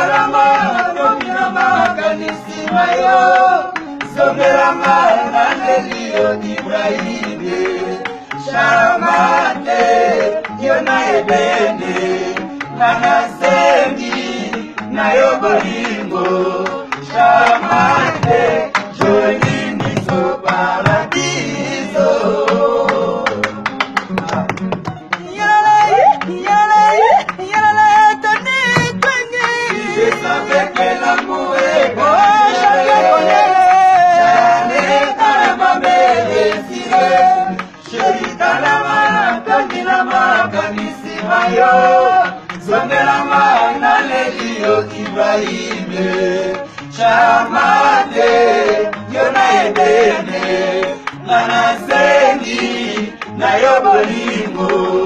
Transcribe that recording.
Karama nomina makanisi mayo Zongerama nanelio Ibrahime Shamate Yona ebene Nanasengi Nayo bolingo Shamate Joli miso paradiso Zongerama nalelio Ibrahime Shamate Yona ebene Nanasengi Nayo bolingo